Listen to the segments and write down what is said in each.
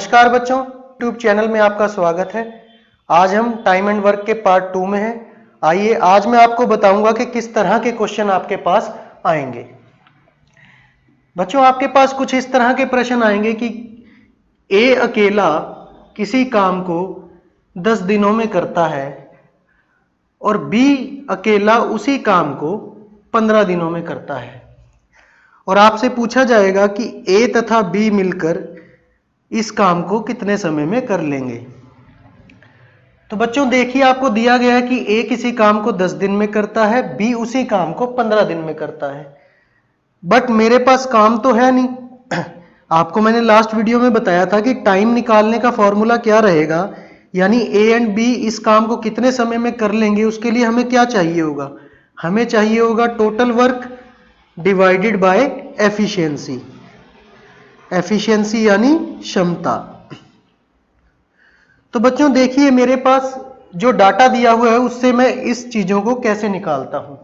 नमस्कार बच्चों, YouTube channel में आपका स्वागत है। आज हम टाइम एंड वर्क के पार्ट 2 में हैं। आइए आज मैं आपको बताऊंगा कि किस तरह के क्वेश्चन आपके पास आएंगे। बच्चों, आपके पास कुछ इस तरह के प्रश्न आएंगे कि ए अकेला किसी काम को 10 दिनों में करता है और बी अकेला उसी काम को 15 दिनों में करता है, और आपसे पूछा जाएगा कि ए तथा बी मिलकर इस काम को कितने समय में कर लेंगे। तो बच्चों देखिए, आपको दिया गया है कि ए किसी काम को 10 दिन में करता है, बी उसी काम को 15 दिन में करता है। बट मेरे पास काम तो है नहीं। आपको मैंने लास्ट वीडियो में बताया था कि टाइम निकालने का फॉर्मूला क्या रहेगा, यानी ए एंड बी इस काम को कितने समय में कर लेंगे। उसके लिए हमें क्या चाहिए होगा, हमें चाहिए होगा total work divided by efficiency. Efficiency यानी क्षमता। तो बच्चों देखिए, मेरे पास जो डाटा दिया हुआ है उससे मैं इस चीजों को कैसे निकालता हूं।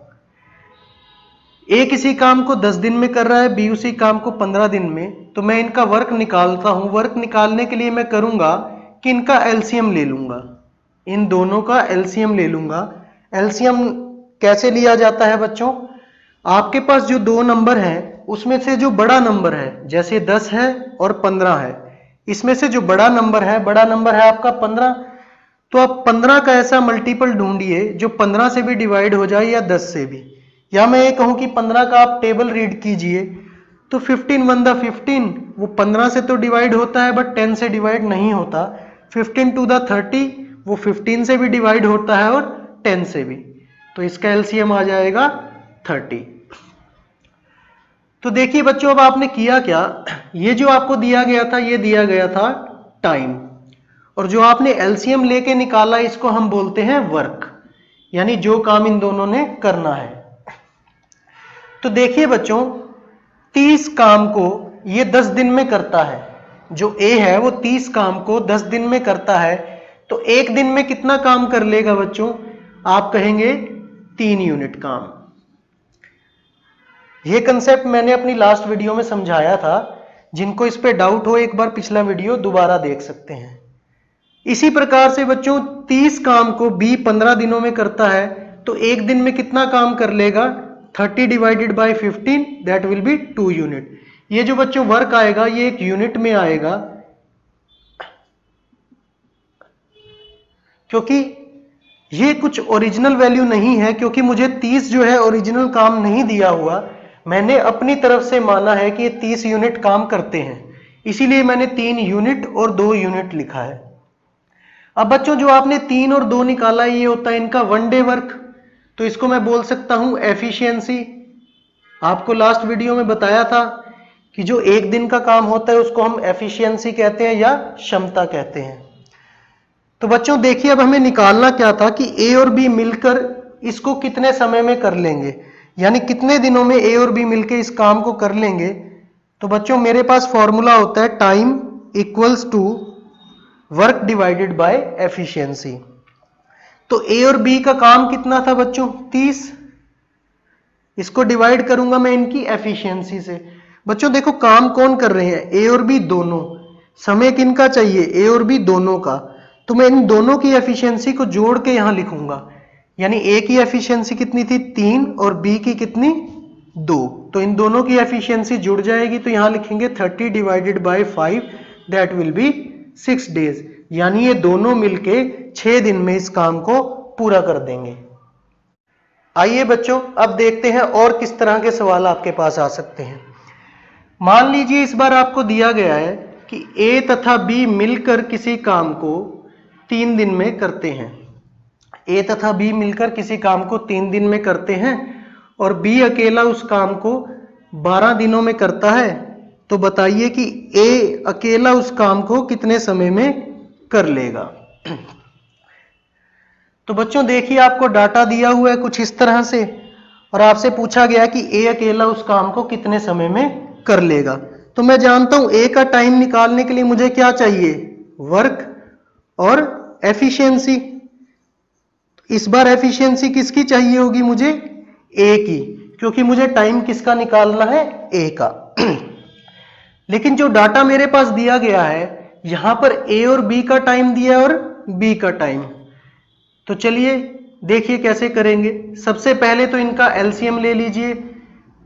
ए किसी काम को 10 दिन में कर रहा है, बी उसी काम को 15 दिन में, तो मैं इनका वर्क निकालता हूं। वर्क निकालने के लिए मैं करूंगा कि इनका एलसीएम ले लूंगा, इन दोनों का एलसीएम ले लूंगा। एलसीएम कैसे लिया जाता है बच्चों, आपके पास जो दो नंबर हैं उसमें से जो बड़ा नंबर है, जैसे 10 है और 15 है, इसमें से जो बड़ा नंबर है आपका 15, तो आप 15 का ऐसा मल्टीपल ढूंढिए जो 15 से भी डिवाइड हो जाए या 10 से भी। या मैं ये कहूं कि 15 का आप टेबल रीड कीजिए तो 15 1 द 15, वो 15 से तो डिवाइड होता है बट 10 से डिवाइड नहीं होता। 15 2 द 30, वो 15 से भी डिवाइड होता है और 10 से भी, तो इसका एलसीएम आ जाएगा 30। तो देखिए बच्चों, अब आपने किया क्या, ये जो आपको दिया गया था ये दिया गया था टाइम, और जो आपने एलसीएम लेके निकाला इसको हम बोलते हैं वर्क, यानी जो काम इन दोनों ने करना है। तो देखिए बच्चों, 30 काम को ये 10 दिन में करता है। जो ए है वो 30 काम को 10 दिन में करता है, तो एक दिन में कितना काम कर लेगा बच्चों, आप कहेंगे 3 यूनिट काम। ये कंसेप्ट मैंने अपनी लास्ट वीडियो में समझाया था। जिनको इस पे डाउट हो एक बार पिछला वीडियो दोबारा देख सकते हैं। इसी प्रकार से बच्चों 30 काम को बी 15 दिनों में करता है, तो एक दिन में कितना काम कर लेगा, 30 divided by 15, that will B 2 unit. ये जो बच्चों वर्क आएगा ये एक यूनिट में आएगा, क्योंकि ये कुछ ओरिजिनल वैल्यू नहीं है, क्योंकि मुझे 30 जो है ओरिजिनल काम नहीं दिया हुआ। मैंने अपनी तरफ से माना है कि ये 30 यूनिट काम करते हैं, इसीलिए मैंने 3 यूनिट और 2 यूनिट लिखा है। अब बच्चों जो आपने 3 और 2 निकाला ये होता है इनका 1 डे वर्क, तो इसको मैं बोल सकता हूं एफिशिएंसी। आपको लास्ट वीडियो में बताया था कि जो एक दिन का काम होता है उसको हम एफिशिएंसी कहते हैं या क्षमता कहते हैं। तो बच्चों देखिए, अब हमें निकालना क्या था कि ए और बी मिलकर इसको कितने समय में कर लेंगे, यानी कितने दिनों में ए और बी मिलकर इस काम को कर लेंगे। तो बच्चों मेरे पास फॉर्मूला होता है time equals to work divided by efficiency. तो ए और बी का काम कितना था बच्चों, 30, इसको डिवाइड करूंगा मैं इनकी एफिशिएंसी से। बच्चों देखो, काम कौन कर रहे हैं, ए और बी दोनों। समय किनका चाहिए, ए और बी दोनों का। तो मैं इन दोनों की एफिशिएंसी को जोड़ के यहां लिखूंगा, यानी ए की एफिशिएंसी कितनी थी 3 और बी की कितनी 2, तो इन दोनों की एफिशिएंसी जुड़ जाएगी। तो यहां लिखेंगे 30 divided by 5, that will B 6 days, यानी ये दोनों मिलके 6 दिन में इस काम को पूरा कर देंगे। आइए बच्चों अब देखते हैं और किस तरह के सवाल आपके पास आ सकते हैं। मान लीजिए इस बार आपको दिया गया है कि ए तथा बी मिलकर किसी काम को 3 दिन में करते हैं। ए तथा बी मिलकर किसी काम को 3 दिन में करते हैं और बी अकेला उस काम को 12 दिनों में करता है। तो बताइए कि ए अकेला उस काम को कितने समय में कर लेगा। तो बच्चों देखिए, आपको डाटा दिया हुआ है कुछ इस तरह से, और आपसे पूछा गया कि ए अकेला उस काम को कितने समय में कर लेगा। तो मैं जानता हूं ए का टाइम निकालने के लिए मुझे क्या चाहिए, वर्क और एफिशिएंसी। इस बार एफिशिएंसी किसकी चाहिए होगी मुझे, ए की, क्योंकि मुझे टाइम किसका निकालना है, ए का। लेकिन जो डाटा मेरे पास दिया गया है यहां पर ए और बी का टाइम दिया है और बी का टाइम। तो चलिए देखिए कैसे करेंगे। सबसे पहले तो इनका एलसीएम ले लीजिए।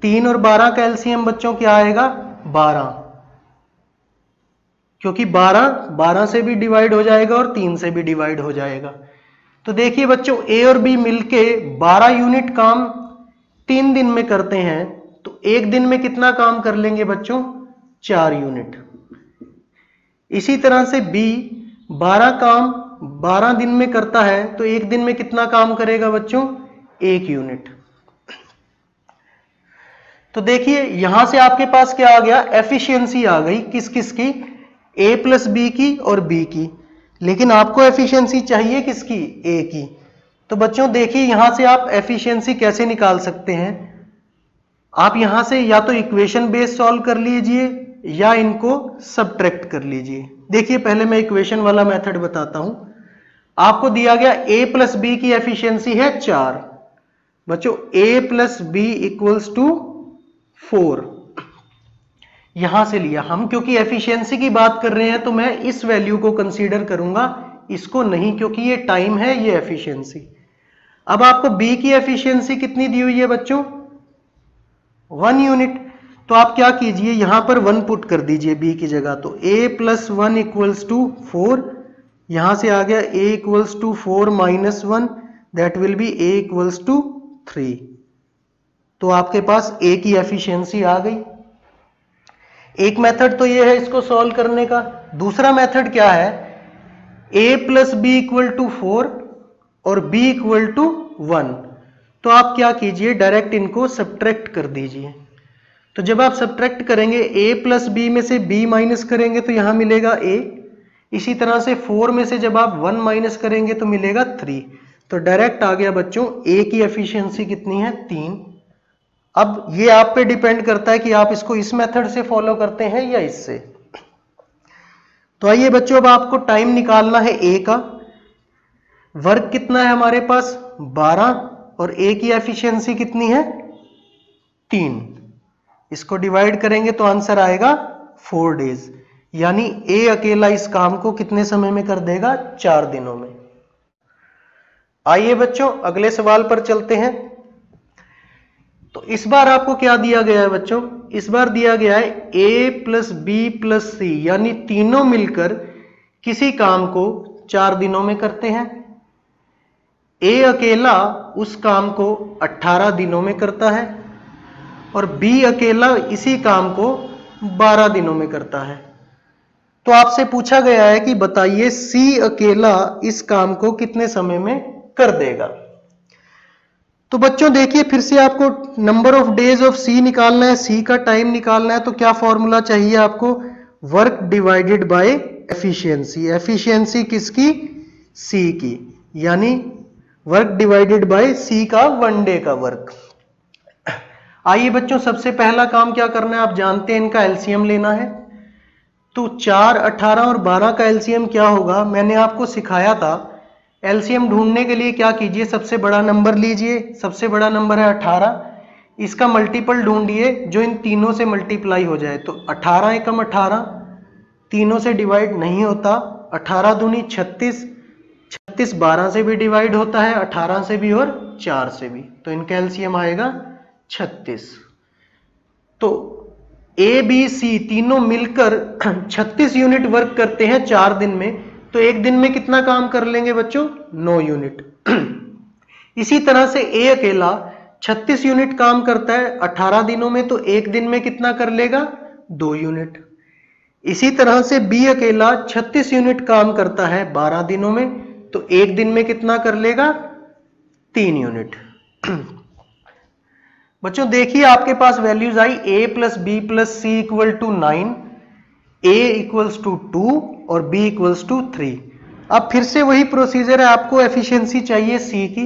3 और 12 का एलसीएम बच्चों क्या आएगा? 12, क्योंकि 12 से भी डिवाइड हो जाएगा और 3 से भी डिवाइड हो जाएगा। तो देखिए बच्चों, ए और बी मिलके 12 यूनिट काम 3 दिन में करते हैं, तो एक दिन में कितना काम कर लेंगे बच्चों? 4 यूनिट। इसी तरह से बी 12 काम 12 दिन में करता है, तो एक दिन में कितना काम करेगा बच्चों? 1 यूनिट। तो देखिए यहां से आपके पास क्या आ गया? एफिशिएंसी आ गई। किस किस की? ए प्लस बी की और बी की। लेकिन आपको एफिशिएंसी चाहिए किसकी? ए की। तो बच्चों देखिए यहां से आप एफिशिएंसी कैसे निकाल सकते हैं? आप यहां से या तो इक्वेशन बेस सॉल्व कर लीजिए या इनको सब्ट्रैक्ट कर लीजिए। देखिए पहले मैं इक्वेशन वाला मेथड बताता हूं। आपको दिया गया ए प्लस बी की एफिशिएंसी है 4। बच्चों ए प्लस बी इक्वल्स टू 4 यहां से लिया हम, क्योंकि एफिशिएंसी की बात कर रहे हैं तो मैं इस वैल्यू को कंसीडर करूंगा, इसको नहीं, क्योंकि ये टाइम है, ये एफिशिएंसी। अब आपको बी की एफिशिएंसी कितनी दी हुई है बच्चों? 1 यूनिट। तो आप क्या कीजिए, यहां पर 1 पुट कर दीजिए बी की जगह। तो a प्लस 1 इक्वल्स टू 4, यहां से आ गया a equals to 4 minus 1, that will be a equals to 3। तो आपके पास a की एफिशिएंसी आ गई। एक मेथड तो ये है इसको सॉल्व करने का। दूसरा मेथड क्या है? a plus B equal to 4 और b इक्वल टू 1। तो आप क्या कीजिए, डायरेक्ट इनको सब्ट्रैक्ट कर दीजिए। तो जब आप सब्ट्रैक्ट करेंगे a प्लस बी में से b माइनस करेंगे तो यहां मिलेगा a। इसी तरह से 4 में से जब आप 1 माइनस करेंगे तो मिलेगा 3। तो डायरेक्ट आ गया बच्चों a की एफिशिएंसी कितनी है? 3। अब ये आप पे डिपेंड करता है कि आप इसको इस मेथड से फॉलो करते हैं या इससे। तो आइए बच्चों, अब आपको टाइम निकालना है a का। वर्क कितना है हमारे पास? 12, और a की एफिशिएंसी कितनी है? 3। इसको डिवाइड करेंगे तो आंसर आएगा 4 डेज। यानी a अकेला इस काम को कितने समय में कर देगा? 4 दिनों में। आइए बच्चों अगले सवाल पर चलते हैं। तो इस बार आपको क्या दिया गया है बच्चों? इस बार दिया गया है a प्लस बी प्लस सी, यानी तीनों मिलकर किसी काम को 4 दिनों में करते हैं। a अकेला उस काम को 18 दिनों में करता है और b अकेला इसी काम को 12 दिनों में करता है। तो आपसे पूछा गया है कि बताइए c अकेला इस काम को कितने समय में कर देगा। तो बच्चों देखिए फिर से आपको नंबर ऑफ डेज ऑफ सी निकालना है, सी का टाइम निकालना है। तो क्या फॉर्मूला चाहिए आपको? Work divided by efficiency. Efficiency किसकी? सी की। यानी वर्क डिवाइडेड बाय सी का 1 डे का वर्क। आइए बच्चों सबसे पहला काम क्या करना है? आप जानते हैं इनका एलसीएम लेना है। तो 4, 18 और 12 का एलसीएम क्या होगा? मैंने आपको सिखाया था। एलसीएम ढूंढने के लिए क्या कीजिए, सबसे बड़ा नंबर लीजिए। सबसे बड़ा नंबर है 18। इसका मल्टीपल ढूंढिए जो इन तीनों से मल्टीप्लाई हो जाए। तो 18 एकम 18 तीनों से डिवाइड नहीं होता। 18 दूनी 36, 36 12 से भी डिवाइड होता है, 18 से भी और 4 से भी। तो इनका एलसीएम आएगा 36। तो ए बी सी तीनों मिलकर 36 यूनिट वर्क करते हैं 4 दिन में। तो एक दिन में कितना काम कर लेंगे बच्चों? 9 यूनिट। इसी तरह से ए अकेला 36 यूनिट काम करता है 18 दिनों में, तो एक दिन में कितना कर लेगा? 2 यूनिट। इसी तरह से बी अकेला 36 यूनिट काम करता है 12 दिनों में, तो एक दिन में कितना कर लेगा? 3 यूनिट। बच्चों देखिए आपके पास वैल्यूज आई a plus B plus C equal to 9, a equals to 2 और b इक्वल्स टू 3। अब फिर से वही प्रोसीजर है, आपको एफिशिएंसी चाहिए c की।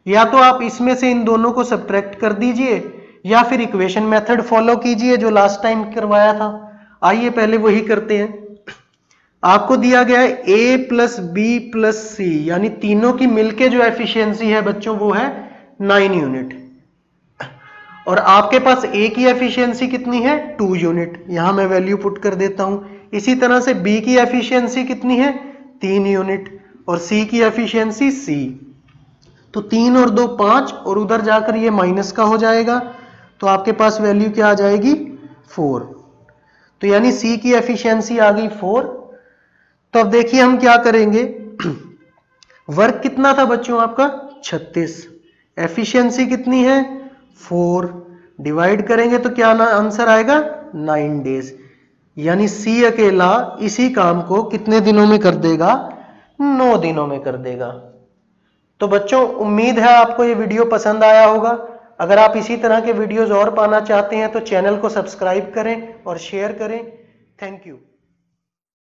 या तो आप इसमें से इन दोनों को सब्ट्रैक्ट कर दीजिए या फिर इक्वेशन मेथड फॉलो कीजिए जो लास्ट टाइम करवाया था। आइए पहले वही करते हैं। आपको दिया गया है a प्लस बी प्लस सी, यानी तीनों की मिलके जो एफिशिएंसी है बच्चों वो है 9 यूनिट। और आपके पास a की एफिशिएंसी कितनी है? 2 यूनिट। यहां मैं वैल्यू पुट कर देता हूं। इसी तरह से बी की एफिशिएंसी कितनी है 3 यूनिट और सी की एफिशिएंसी सी, तो 3 और 2 5 और उधर जाकर ये माइनस का हो जाएगा, तो आपके पास वैल्यू क्या आ जाएगी 4। तो यानी सी की एफिशिएंसी आ गई 4। तो अब देखिए हम क्या करेंगे, वर्क कितना था बच्चों आपका 36, एफिशिएंसी कितनी है 4, डिवाइड करेंगे तो क्या आंसर आएगा 9 डेज। यानी सी अकेला इसी काम को कितने दिनों में कर देगा 9 दिनों में कर देगा। तो बच्चों उम्मीद है आपको ये वीडियो पसंद आया होगा। अगर आप इसी तरह के वीडियोस और पाना चाहते हैं तो चैनल को सब्सक्राइब करें और शेयर करें। Thank you.